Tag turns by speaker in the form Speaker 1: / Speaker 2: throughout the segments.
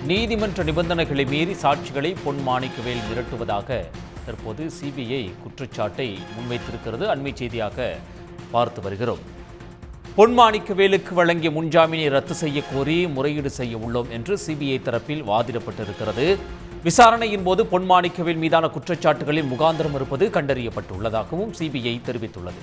Speaker 1: நீதிமன்ற நிபந்தனைகளை மீறி சாட்சிகளை பொன் மாணிக்கவேல் மிரட்டுவதாக தற்போது சிபிஐ குற்றச்சாட்டை முன்வைத்திருக்கிறது. அண்மை செய்தியாக பார்த்து வருகிறோம். பொன் மாணிக்கவேலுக்கு வழங்கிய முன்ஜாமீனை ரத்து செய்ய கோரி முறையீடு செய்ய உள்ளோம் என்று சிபிஐ தரப்பில் வாதிடப்பட்டிருக்கிறது. விசாரணையின் போது பொன் மாணிக்கவேல் மீதான குற்றச்சாட்டுகளில் முகாந்திரம் இருப்பது கண்டறியப்பட்டுள்ளதாகவும் சிபிஐ தெரிவித்துள்ளது.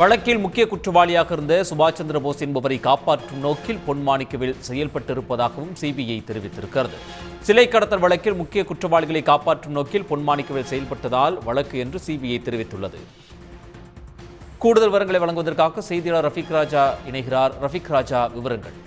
Speaker 1: வழக்கில் முக்கிய குற்றவாளியாக இருந்த சுபாஷ் சந்திர போஸ் என்பவரை காப்பாற்றும் நோக்கில் பொன் மாணிக்கவேல் செயல்பட்டிருப்பதாகவும் சிபிஐ தெரிவித்திருக்கிறது. சிலை கடத்தல் வழக்கில் முக்கிய குற்றவாளிகளை காப்பாற்றும் நோக்கில் பொன் மாணிக்கவேல் செயல்பட்டதால் வழக்கு என்று சிபிஐ தெரிவித்துள்ளது. கூடுதல் விவரங்களை வழங்குவதற்காக செய்தியாளர் ரஃபீக் ராஜா இணைகிறார். ரஃபீக் ராஜா, விவரங்கள்.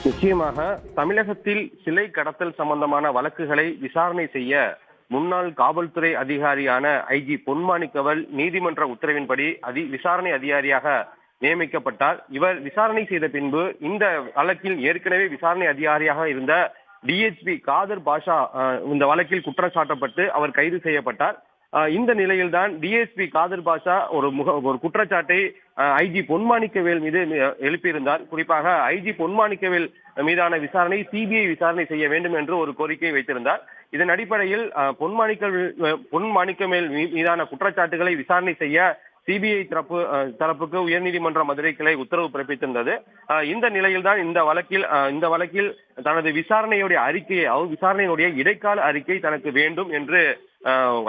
Speaker 2: நிச்சயமாக தமிழகத்தில் சிலை கடத்தல் சம்பந்தமான வழக்குகளை விசாரணை செய்ய முன்னாள் காவல்துறை அதிகாரியான ஐஜி பொன் மாணிக்கவேல் நீதிமன்ற உத்தரவின்படி விசாரணை அதிகாரியாக நியமிக்கப்பட்டார். இவர் விசாரணை செய்த பின்பு இந்த வழக்கில் ஏற்கனவே விசாரணை அதிகாரியாக இருந்த டிஎஸ்பி காதர் பாஷா இந்த வழக்கில் குற்றம் சாட்டப்பட்டு அவர் கைது செய்யப்பட்டார். இந்த நிலையில்தான் டிஎஸ்பி காதர் பாஷா ஒரு குற்றச்சாட்டை ஐஜி பொன் மாணிக்கவேல் மீது எழுப்பியிருந்தார். குறிப்பாக ஐஜி பொன் மாணிக்கவேல் மீதான விசாரணை சிபிஐ விசாரணை செய்ய வேண்டும் என்று ஒரு கோரிக்கை வைத்திருந்தார். இதன் அடிப்படையில் பொன் மாணிக்கவேல் மீதான குற்றச்சாட்டுகளை விசாரணை செய்ய சிபிஐ தரப்புக்கு உயர்நீதிமன்ற மதுரை கிளை உத்தரவு பிறப்பித்திருந்தது. இந்த நிலையில்தான் இந்த வழக்கில் தனது விசாரணையினுடைய இடைக்கால அறிக்கை தனக்கு வேண்டும் என்று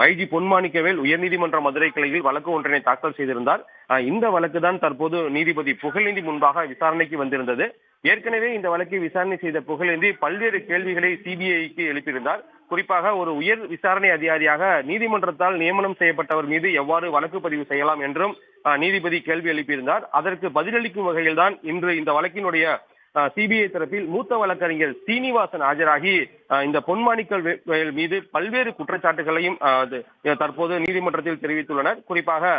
Speaker 2: ஐஜி பொன் மாணிக்கவேல் உயர்நீதிமன்ற மதுரை கிளையில் வழக்கு ஒன்றினை தாக்கல் செய்திருந்தார். இந்த வழக்கு தான் தற்போது நீதிபதி புகழேந்தி முன்பாக விசாரணைக்கு வந்திருந்தது. ஏற்கனவே இந்த வழக்கை விசாரணை செய்த புகழேந்தி பல்வேறு கேள்விகளை சிபிஐக்கு எழுப்பியிருந்தார். குறிப்பாக ஒரு உயர் விசாரணை அதிகாரியாக நீதிமன்றத்தால் நியமனம் செய்யப்பட்டவர் மீது எவ்வாறு வழக்கு பதிவு செய்யலாம் என்றும் நீதிபதி கேள்வி எழுப்பியிருந்தார். அதற்கு பதிலளிக்கும் வகையில் தான் இன்று இந்த வழக்கினுடைய சிபிஐ தரப்பில் மூத்த வழக்கறிஞர் சீனிவாசன் ஆஜராகி இந்த பொன் மாணிக்கவேல் மீது பல்வேறு குற்றச்சாட்டுகளையும் தற்போது நீதிமன்றத்தில் தெரிவித்துள்ளனர். குறிப்பாக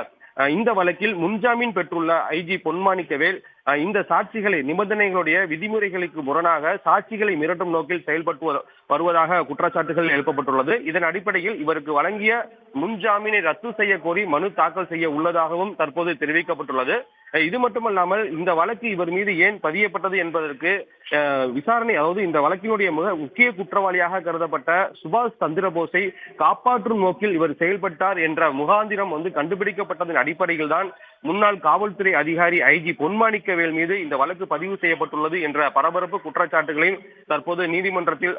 Speaker 2: இந்த வழக்கில் முன்ஜாமீன் பெற்றுள்ள ஐஜி பொன் மாணிக்கவேல் இந்த சாட்சிகளை நிபந்தனைகளுடைய விதிமுறைகளுக்கு முரணாக சாட்சிகளை மிரட்டும் நோக்கில் செயல்பட்டு வருவதாக குற்றச்சாட்டுகள் எழுப்பப்பட்டுள்ளது. இதன் அடிப்படையில் இவருக்கு வழங்கிய முன்ஜாமீனை ரத்து செய்ய கோரி மனு தாக்கல் செய்ய உள்ளதாகவும் தற்போது தெரிவிக்கப்பட்டுள்ளது. இது மட்டுமல்லாமல் இந்த வழக்கு இவர் மீது ஏன் பதியப்பட்டது என்பதற்கு விசாரணை, அதாவது இந்த வழக்கினுடைய முக்கிய குற்றவாளியாக கருதப்பட்ட சுபாஷ் சந்திர போஸை காப்பாற்றும் நோக்கில் இவர் செயல்பட்டார் என்ற முகாந்திரம் கண்டுபிடிக்கப்பட்டதன் அடிப்படையில் தான் முன்னாள் காவல்துறை அதிகாரி ஐஜி பொன் மாணிக்கவேல் மீது இந்த வழக்கு பதிவு செய்யப்பட்டுள்ளது என்ற பரபரப்பு குற்றச்சாட்டுகளையும் தற்போது நீதிமன்றத்தில்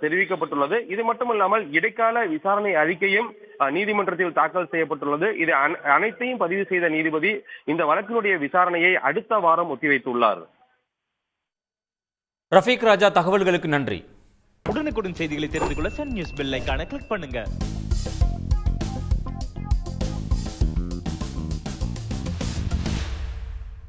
Speaker 2: தெரிவிக்கப்பட்டுள்ளது. இது மட்டுமல்லாமல் இடைக்கால விசாரணை அறிக்கையும் நீதிமன்றத்தில் தாக்கல் செய்யப்பட்டுள்ளது. இது அனைத்தையும் பதிவு செய்த நீதிபதி இந்த வழக்கினுடைய விசாரணையை அடுத்த வாரம் ஒத்திவைத்துள்ளார்.
Speaker 1: ரஃபீக் ராஜா, தகவல்களுக்கு நன்றி.
Speaker 3: உடனுக்குடன் செய்திகளை தெரிந்து கொள்ள சன் நியூஸ் பெல் ஐகானை கிளிக் பண்ணுங்க.